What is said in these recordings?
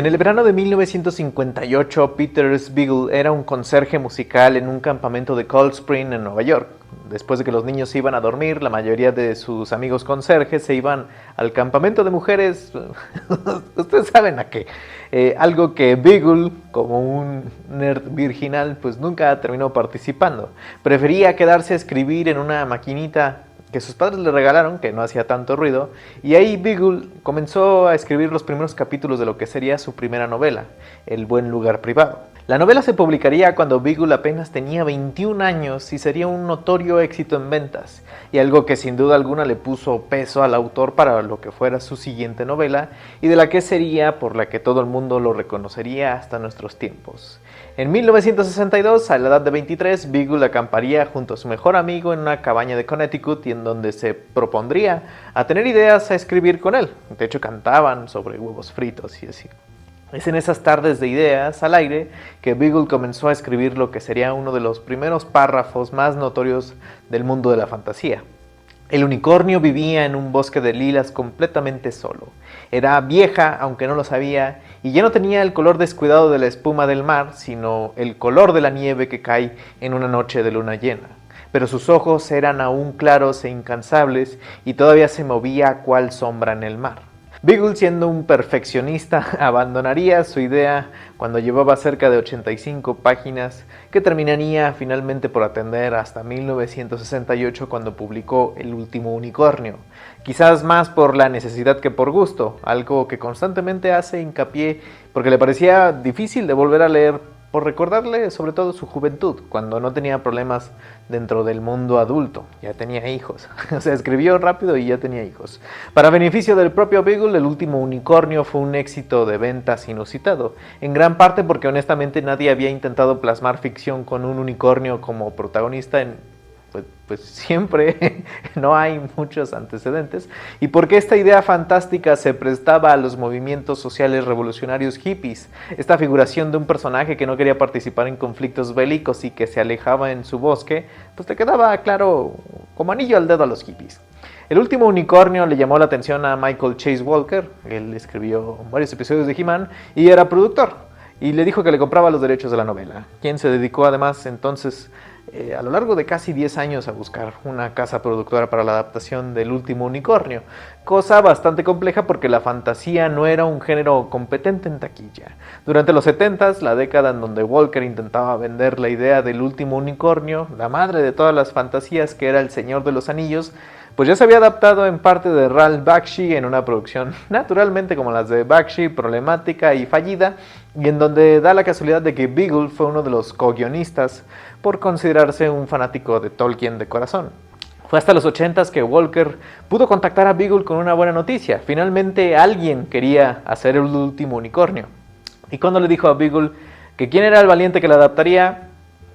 En el verano de 1958, Peter Beagle era un conserje musical en un campamento de Cold Spring en Nueva York. Después de que los niños se iban a dormir, la mayoría de sus amigos conserjes se iban al campamento de mujeres. Ustedes saben a qué. Algo que Beagle, como un nerd virginal, pues nunca terminó participando. Prefería quedarse a escribir en una maquinita que sus padres le regalaron, que no hacía tanto ruido, y ahí Beagle comenzó a escribir los primeros capítulos de lo que sería su primera novela, El buen lugar privado. La novela se publicaría cuando Beagle apenas tenía 21 años y sería un notorio éxito en ventas, y algo que sin duda alguna le puso peso al autor para lo que fuera su siguiente novela, y de la que sería por la que todo el mundo lo reconocería hasta nuestros tiempos. En 1962, a la edad de 23, Beagle acamparía junto a su mejor amigo en una cabaña de Connecticut y en donde se propondría a tener ideas a escribir con él. De hecho, cantaban sobre huevos fritos y así. Es en esas tardes de ideas al aire que Beagle comenzó a escribir lo que sería uno de los primeros párrafos más notorios del mundo de la fantasía. El unicornio vivía en un bosque de lilas completamente solo. Era vieja, aunque no lo sabía, y ya no tenía el color descuidado de la espuma del mar, sino el color de la nieve que cae en una noche de luna llena. Pero sus ojos eran aún claros e incansables, y todavía se movía cual sombra en el mar. Beagle, siendo un perfeccionista, abandonaría su idea cuando llevaba cerca de 85 páginas, que terminaría finalmente por atender hasta 1968 cuando publicó El último unicornio, quizás más por la necesidad que por gusto, algo que constantemente hace hincapié porque le parecía difícil de volver a leer por recordarle sobre todo su juventud, cuando no tenía problemas dentro del mundo adulto, ya tenía hijos, o sea, escribió rápido y ya tenía hijos. Para beneficio del propio Beagle, El último unicornio fue un éxito de ventas inusitado, en gran parte porque honestamente nadie había intentado plasmar ficción con un unicornio como protagonista pues siempre no hay muchos antecedentes, y porque esta idea fantástica se prestaba a los movimientos sociales revolucionarios hippies, esta figuración de un personaje que no quería participar en conflictos bélicos y que se alejaba en su bosque, pues te quedaba claro como anillo al dedo a los hippies. El último unicornio le llamó la atención a Michael Chase Walker, él escribió varios episodios de He-Man y era productor, y le dijo que le compraba los derechos de la novela, quien se dedicó además entonces a lo largo de casi 10 años a buscar una casa productora para la adaptación del último unicornio, cosa bastante compleja porque la fantasía no era un género competente en taquilla. Durante los 70s, la década en donde Walker intentaba vender la idea del último unicornio, la madre de todas las fantasías que era El Señor de los Anillos, pues ya se había adaptado en parte de Ralph Bakshi en una producción naturalmente como las de Bakshi, problemática y fallida, y en donde da la casualidad de que Beagle fue uno de los co-guionistas por considerarse un fanático de Tolkien de corazón. Fue hasta los 80s que Walker pudo contactar a Beagle con una buena noticia. Finalmente alguien quería hacer El último unicornio. Y cuando le dijo a Beagle que quién era el valiente que la adaptaría,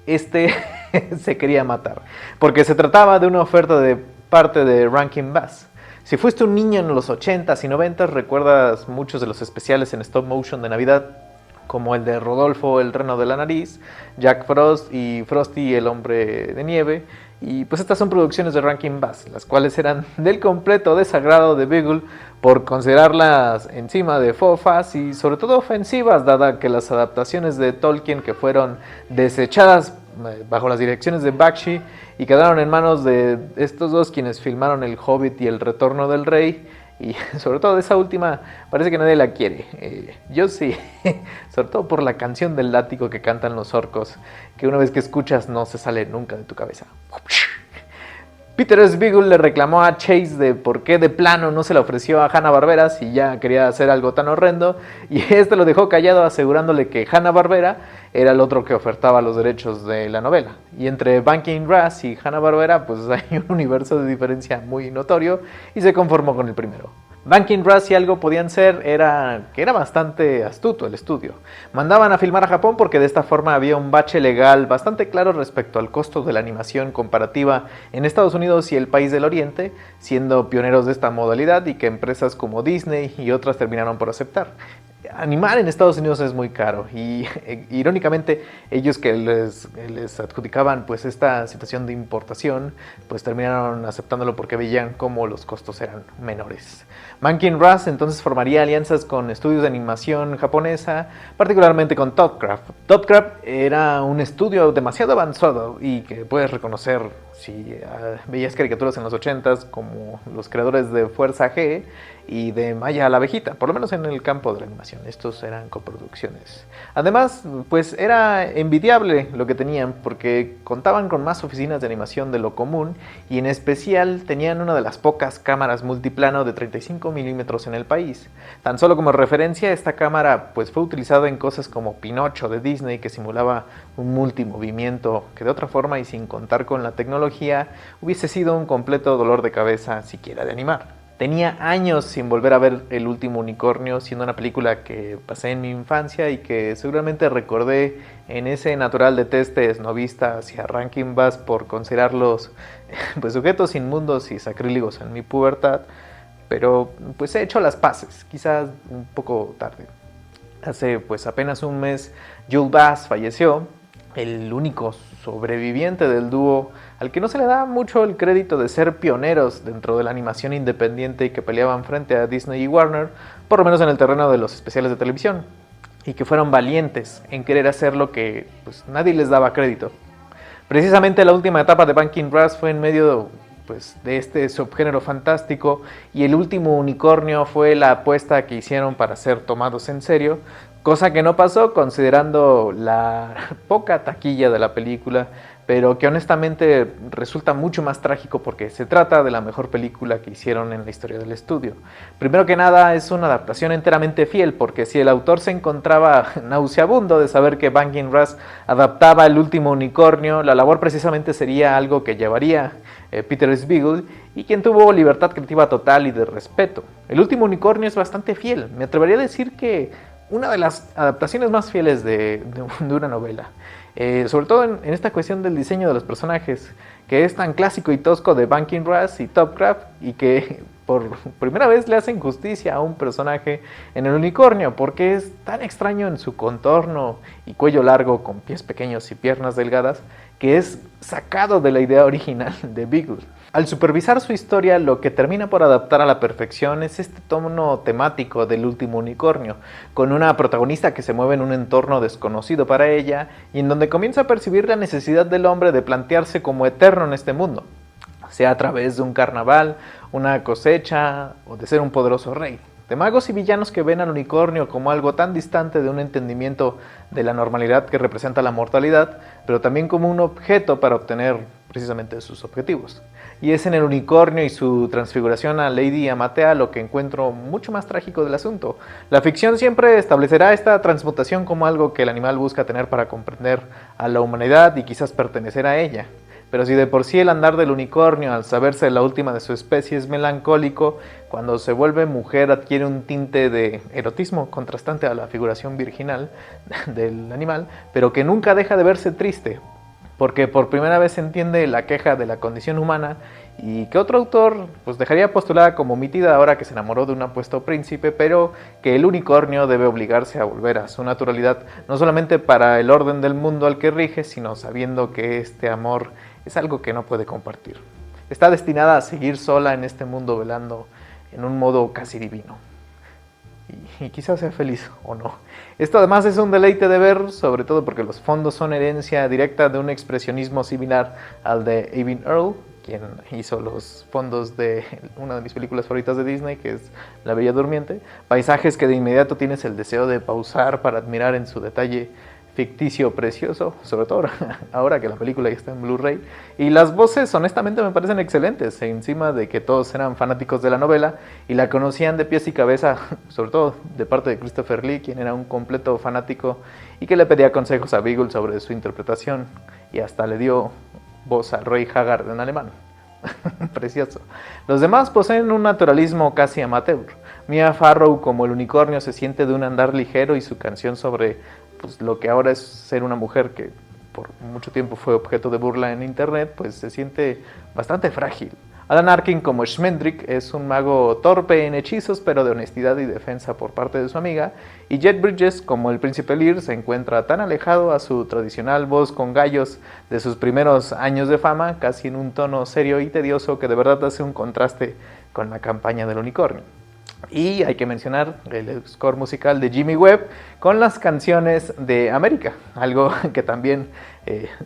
se quería matar, porque se trataba de una oferta de parte de Rankin Bass. Si fuiste un niño en los 80s y 90s, recuerdas muchos de los especiales en stop motion de Navidad, como el de Rodolfo el reno de la nariz, Jack Frost y Frosty el hombre de nieve, y pues estas son producciones de Rankin Bass, las cuales eran del completo desagrado de Beagle por considerarlas encima de fofas y sobre todo ofensivas, dada que las adaptaciones de Tolkien que fueron desechadas bajo las direcciones de Bakshi y quedaron en manos de estos dos quienes filmaron El Hobbit y El Retorno del Rey, y sobre todo esa última parece que nadie la quiere. Yo sí, sobre todo por la canción del látigo que cantan los orcos, que una vez que escuchas no se sale nunca de tu cabeza. Peter S. Beagle le reclamó a Chase de por qué de plano no se le ofreció a Hanna-Barbera si ya quería hacer algo tan horrendo, y este lo dejó callado asegurándole que Hanna-Barbera era el otro que ofertaba los derechos de la novela. Y entre Banking Brass y Hanna-Barbera pues hay un universo de diferencia muy notorio, y se conformó con el primero. Banking Brass, si algo podían ser, era que era bastante astuto el estudio. Mandaban a filmar a Japón porque de esta forma había un bache legal bastante claro respecto al costo de la animación comparativa en Estados Unidos y el país del Oriente, siendo pioneros de esta modalidad y que empresas como Disney y otras terminaron por aceptar. animar en Estados Unidos es muy caro y irónicamente ellos que les adjudicaban pues esta situación de importación pues terminaron aceptándolo porque veían cómo los costos eran menores. Mankin Russ entonces formaría alianzas con estudios de animación japonesa, particularmente con Topcraft. Topcraft era un estudio demasiado avanzado y que puedes reconocer si veías caricaturas en los 80s como los creadores de Fuerza G y de Maya la abejita, por lo menos en el campo de la animación. Estos eran coproducciones. Además, pues era envidiable lo que tenían porque contaban con más oficinas de animación de lo común y en especial tenían una de las pocas cámaras multiplano de 35 milímetros en el país. Tan solo como referencia, esta cámara pues fue utilizada en cosas como Pinocho de Disney, que simulaba un multimovimiento que de otra forma y sin contar con la tecnología hubiese sido un completo dolor de cabeza siquiera de animar. Tenía años sin volver a ver El último unicornio, siendo una película que pasé en mi infancia y que seguramente recordé en ese natural deteste esnovista hacia Rankin Bass por considerarlos pues, sujetos inmundos y sacrílegos en mi pubertad, pero pues he hecho las paces, quizás un poco tarde. Hace pues apenas un mes Jules Bass falleció, el único sobreviviente del dúo al que no se le da mucho el crédito de ser pioneros dentro de la animación independiente y que peleaban frente a Disney y Warner, por lo menos en el terreno de los especiales de televisión, y que fueron valientes en querer hacer lo que pues, nadie les daba crédito. Precisamente la última etapa de Mankin Russ fue en medio de este subgénero fantástico y El último unicornio fue la apuesta que hicieron para ser tomados en serio, cosa que no pasó considerando la poca taquilla de la película, pero que honestamente resulta mucho más trágico porque se trata de la mejor película que hicieron en la historia del estudio. Primero que nada es una adaptación enteramente fiel, porque si el autor se encontraba nauseabundo de saber que Mankin Russ adaptaba El último unicornio, la labor precisamente sería algo que llevaría Peter Spiegel, y quien tuvo libertad creativa total y de respeto. El último unicornio es bastante fiel, me atrevería a decir que una de las adaptaciones más fieles de una novela. Sobre todo en esta cuestión del diseño de los personajes, que es tan clásico y tosco de Mankin Russ y Topcraft, y que por primera vez le hacen justicia a un personaje en el unicornio, porque es tan extraño en su contorno y cuello largo con pies pequeños y piernas delgadas, que es sacado de la idea original de Beagle. Al supervisar su historia, lo que termina por adaptar a la perfección es este tono temático del último unicornio, con una protagonista que se mueve en un entorno desconocido para ella y en donde comienza a percibir la necesidad del hombre de plantearse como eterno en este mundo, sea a través de un carnaval, una cosecha o de ser un poderoso rey. De magos y villanos que ven al unicornio como algo tan distante de un entendimiento de la normalidad que representa la mortalidad, pero también como un objeto para obtener precisamente sus objetivos. Y es en el unicornio y su transfiguración a Lady Amatea lo que encuentro mucho más trágico del asunto. La ficción siempre establecerá esta transmutación como algo que el animal busca tener para comprender a la humanidad y quizás pertenecer a ella. Pero si de por sí el andar del unicornio, al saberse la última de su especie, es melancólico, cuando se vuelve mujer adquiere un tinte de erotismo contrastante a la figuración virginal del animal, pero que nunca deja de verse triste, porque por primera vez se entiende la queja de la condición humana y que otro autor pues dejaría postulada como omitida ahora que se enamoró de un apuesto príncipe, pero que el unicornio debe obligarse a volver a su naturalidad, no solamente para el orden del mundo al que rige, sino sabiendo que este amor es algo que no puede compartir. Está destinada a seguir sola en este mundo velando en un modo casi divino. Y quizás sea feliz o no. Esto además es un deleite de ver, sobre todo porque los fondos son herencia directa de un expresionismo similar al de Eyvind Earle, quien hizo los fondos de una de mis películas favoritas de Disney, que es La Bella Durmiente. Paisajes que de inmediato tienes el deseo de pausar para admirar en su detalle ficticio precioso, sobre todo ahora que la película ya está en Blu-ray. Y las voces honestamente me parecen excelentes, encima de que todos eran fanáticos de la novela y la conocían de pies y cabeza, sobre todo de parte de Christopher Lee, quien era un completo fanático y que le pedía consejos a Beagle sobre su interpretación y hasta le dio voz al Rey Haggard en alemán. Precioso. Los demás poseen un naturalismo casi amateur. Mia Farrow como el unicornio se siente de un andar ligero y su canción sobre lo que ahora es ser una mujer que por mucho tiempo fue objeto de burla en internet, pues se siente bastante frágil. Alan Arkin como Schmendrick es un mago torpe en hechizos, pero de honestidad y defensa por parte de su amiga, y Jeff Bridges como el príncipe Lear se encuentra tan alejado a su tradicional voz con gallos de sus primeros años de fama, casi en un tono serio y tedioso que de verdad hace un contraste con la campaña del unicornio. Y hay que mencionar el score musical de Jimmy Webb con las canciones de América, algo que también,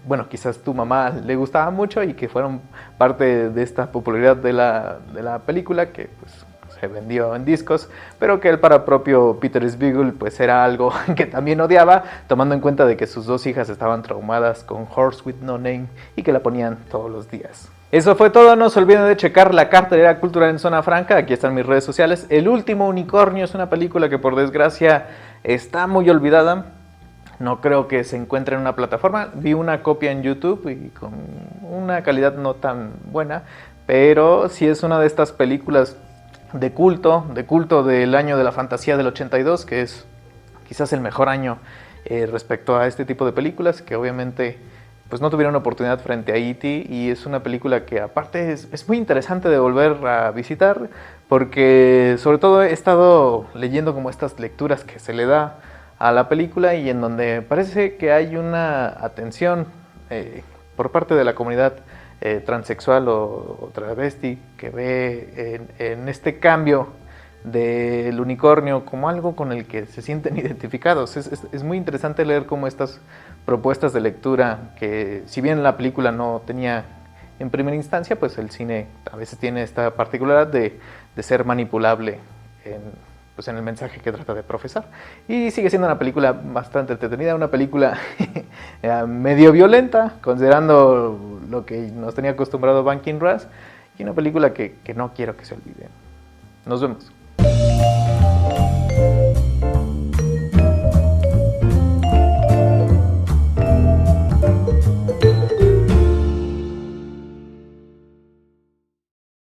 bueno, quizás tu mamá le gustaba mucho y que fueron parte de esta popularidad de la película, que pues se vendió en discos, pero que el para propio Peter Spiegel pues era algo que también odiaba, tomando en cuenta de que sus dos hijas estaban traumadas con Horse with No Name y que la ponían todos los días. Eso fue todo, no se olviden de checar la cartelera cultural en Zona Franca, aquí están mis redes sociales. El último unicornio es una película que por desgracia está muy olvidada, no creo que se encuentre en una plataforma, vi una copia en YouTube y con una calidad no tan buena, pero sí es una de estas películas de culto del año de la fantasía del 82, que es quizás el mejor año respecto a este tipo de películas, que obviamente pues no tuvieron oportunidad frente a E.T. y es una película que aparte es muy interesante de volver a visitar, porque sobre todo he estado leyendo como estas lecturas que se le da a la película y en donde parece que hay una atención por parte de la comunidad transexual o travesti que ve en este cambio del unicornio como algo con el que se sienten identificados. Es muy interesante leer cómo estas propuestas de lectura, que si bien la película no tenía en primera instancia, pues el cine a veces tiene esta particularidad de ser manipulable pues en el mensaje que trata de profesar. Y sigue siendo una película bastante entretenida, una película medio violenta, considerando lo que nos tenía acostumbrado Banking Ras, y una película que no quiero que se olvide. Nos vemos.